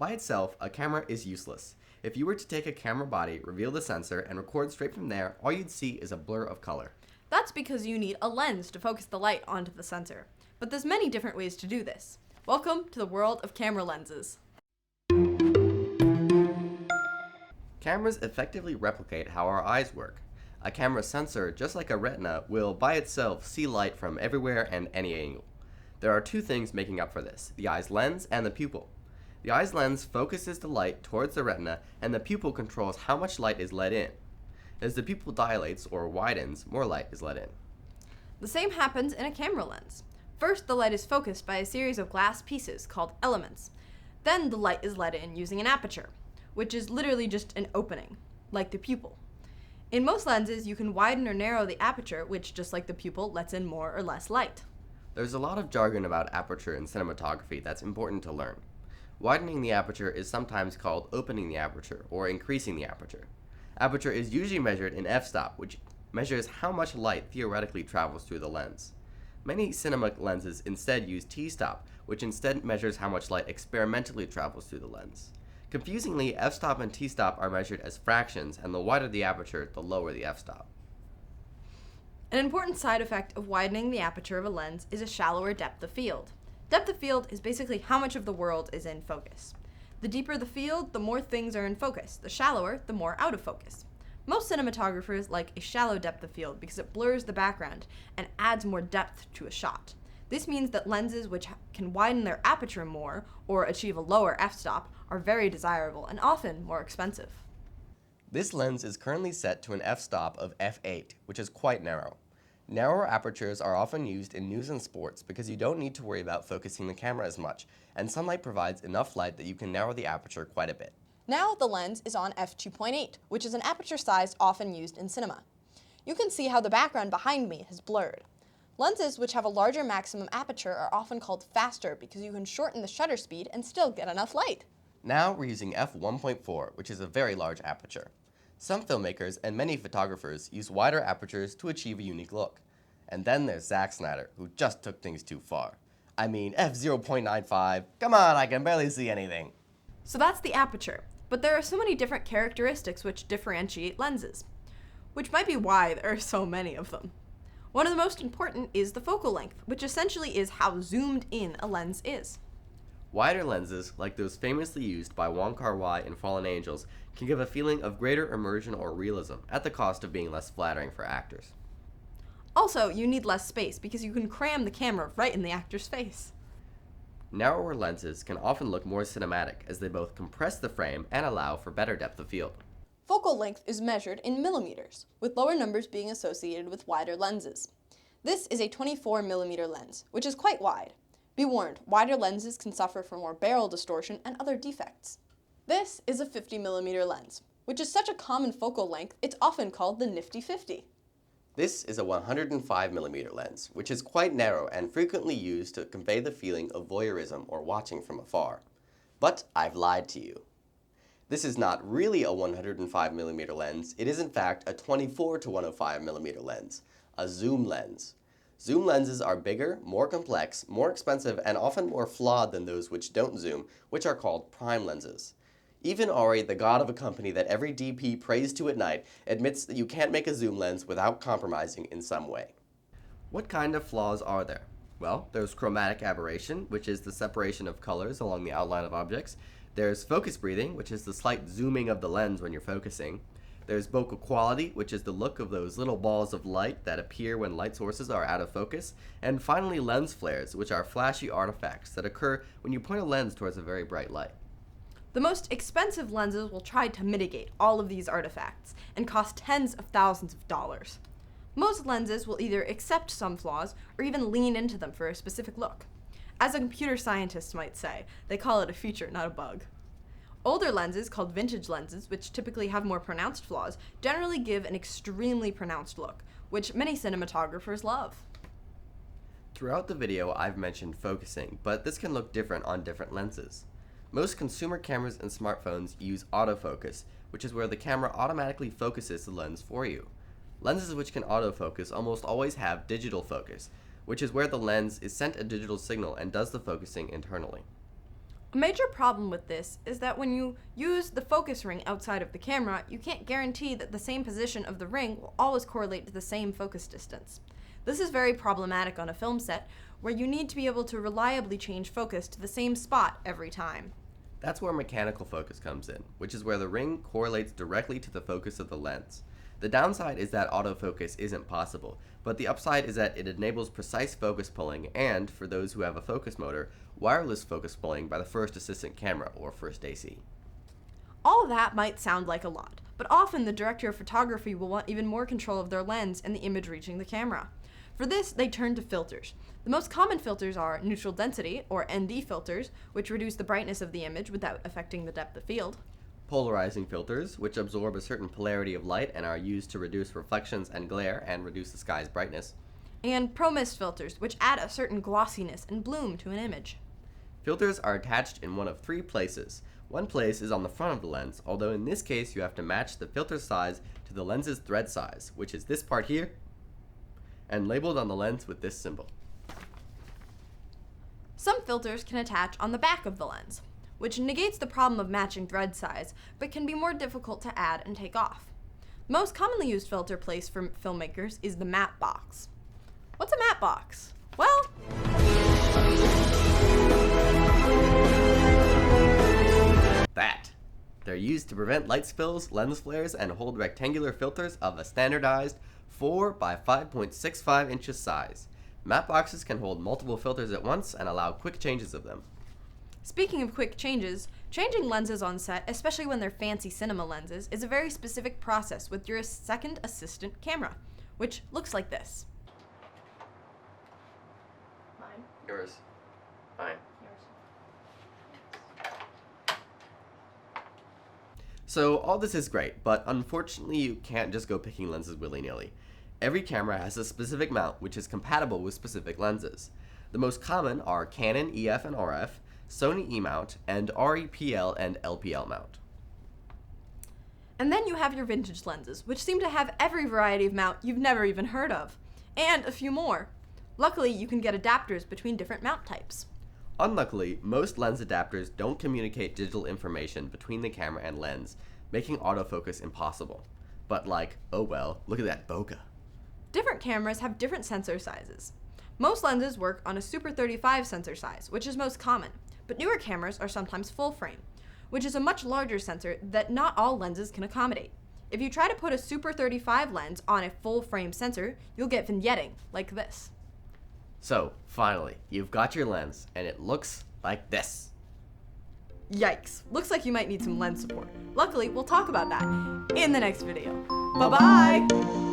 By itself, a camera is useless. If you were to take a camera body, reveal the sensor, and record straight from there, all you'd see is a blur of color. That's because you need a lens to focus the light onto the sensor. But there's many different ways to do this. Welcome to the world of camera lenses. Cameras effectively replicate how our eyes work. A camera sensor, just like a retina, will by itself see light from everywhere and any angle. There are two things making up for this, the eye's lens and the pupil. The eye's lens focuses the light towards the retina, and the pupil controls how much light is let in. As the pupil dilates or widens, more light is let in. The same happens in a camera lens. First, the light is focused by a series of glass pieces called elements. Then the light is let in using an aperture, which is literally just an opening, like the pupil. In most lenses, you can widen or narrow the aperture, which, just like the pupil, lets in more or less light. There's a lot of jargon about aperture in cinematography that's important to learn. Widening the aperture is sometimes called opening the aperture or increasing the aperture. Aperture is usually measured in f-stop, which measures how much light theoretically travels through the lens. Many cinema lenses instead use t-stop, which instead measures how much light experimentally travels through the lens. Confusingly, f-stop and t-stop are measured as fractions, and the wider the aperture, the lower the f-stop. An important side effect of widening the aperture of a lens is a shallower depth of field. Depth of field is basically how much of the world is in focus. The deeper the field, the more things are in focus. The shallower, the more out of focus. Most cinematographers like a shallow depth of field because it blurs the background and adds more depth to a shot. This means that lenses which can widen their aperture more or achieve a lower f-stop are very desirable and often more expensive. This lens is currently set to an f-stop of f8, which is quite narrow. Narrower apertures are often used in news and sports because you don't need to worry about focusing the camera as much, and sunlight provides enough light that you can narrow the aperture quite a bit. Now the lens is on f2.8, which is an aperture size often used in cinema. You can see how the background behind me has blurred. Lenses which have a larger maximum aperture are often called faster because you can shorten the shutter speed and still get enough light. Now we're using f1.4, which is a very large aperture. Some filmmakers and many photographers use wider apertures to achieve a unique look. And then there's Zack Snyder, who just took things too far. I mean, f0.95, come on, I can barely see anything. So that's the aperture, but there are so many different characteristics which differentiate lenses, which might be why there are so many of them. One of the most important is the focal length, which essentially is how zoomed in a lens is. Wider lenses, like those famously used by Wong Kar-wai in Fallen Angels, can give a feeling of greater immersion or realism at the cost of being less flattering for actors. Also, you need less space because you can cram the camera right in the actor's face. Narrower lenses can often look more cinematic as they both compress the frame and allow for better depth of field. Focal length is measured in millimeters, with lower numbers being associated with wider lenses. This is a 24mm lens, which is quite wide. Be warned, wider lenses can suffer from more barrel distortion and other defects. This is a 50mm lens, which is such a common focal length, it's often called the nifty 50. This is a 105mm lens, which is quite narrow and frequently used to convey the feeling of voyeurism or watching from afar. But I've lied to you. This is not really a 105mm lens, it is in fact a 24 to 105mm lens, a zoom lens. Zoom lenses are bigger, more complex, more expensive, and often more flawed than those which don't zoom, which are called prime lenses. Even Ari, the god of a company that every DP prays to at night, admits that you can't make a zoom lens without compromising in some way. What kind of flaws are there? Well, there's chromatic aberration, which is the separation of colors along the outline of objects. There's focus breathing, which is the slight zooming of the lens when you're focusing. There's bokeh quality, which is the look of those little balls of light that appear when light sources are out of focus. And finally, lens flares, which are flashy artifacts that occur when you point a lens towards a very bright light. The most expensive lenses will try to mitigate all of these artifacts and cost tens of thousands of dollars. Most lenses will either accept some flaws or even lean into them for a specific look. As a computer scientist might say, they call it a feature, not a bug. Older lenses, called vintage lenses, which typically have more pronounced flaws, generally give an extremely pronounced look, which many cinematographers love. Throughout the video, I've mentioned focusing, but this can look different on different lenses. Most consumer cameras and smartphones use autofocus, which is where the camera automatically focuses the lens for you. Lenses which can autofocus almost always have digital focus, which is where the lens is sent a digital signal and does the focusing internally. A major problem with this is that when you use the focus ring outside of the camera, you can't guarantee that the same position of the ring will always correlate to the same focus distance. This is very problematic on a film set, where you need to be able to reliably change focus to the same spot every time. That's where mechanical focus comes in, which is where the ring correlates directly to the focus of the lens. The downside is that autofocus isn't possible, but the upside is that it enables precise focus pulling and, for those who have a focus motor, wireless focus pulling by the first assistant camera or first AC. All that might sound like a lot, but often the director of photography will want even more control of their lens and the image reaching the camera. For this, they turn to filters. The most common filters are neutral density, or ND filters, which reduce the brightness of the image without affecting the depth of field. Polarizing filters, which absorb a certain polarity of light and are used to reduce reflections and glare and reduce the sky's brightness. And pro-mist filters, which add a certain glossiness and bloom to an image. Filters are attached in one of three places. One place is on the front of the lens, although in this case you have to match the filter size to the lens's thread size, which is this part here, and labeled on the lens with this symbol. Some filters can attach on the back of the lens, which negates the problem of matching thread size, but can be more difficult to add and take off. The most commonly used filter place for filmmakers is the matte box. What's a matte box? Well, That. They're used to prevent light spills, lens flares, and hold rectangular filters of a standardized 4 by 5.65 inches size. Matte boxes can hold multiple filters at once and allow quick changes of them. speaking of quick changes, changing lenses on set, especially when they're fancy cinema lenses, is a very specific process with your second assistant camera, which looks like this. Mine. Yours. Fine. So all this is great, but unfortunately you can't just go picking lenses willy-nilly. Every camera has a specific mount which is compatible with specific lenses. The most common are Canon EF and RF, Sony E-mount, and REPL and LPL mount. And then you have your vintage lenses, which seem to have every variety of mount you've never even heard of, and a few more. Luckily, you can get adapters between different mount types. Unluckily, most lens adapters don't communicate digital information between the camera and lens, making autofocus impossible. But like, oh well, look at that bokeh. Different cameras have different sensor sizes. Most lenses work on a Super 35 sensor size, which is most common, but newer cameras are sometimes full frame, which is a much larger sensor that not all lenses can accommodate. If you try to put a Super 35 lens on a full frame sensor, you'll get vignetting, like this. So, finally, you've got your lens, and it looks like this. Yikes, looks like you might need some lens support. Luckily, we'll talk about that in the next video. Bye-bye!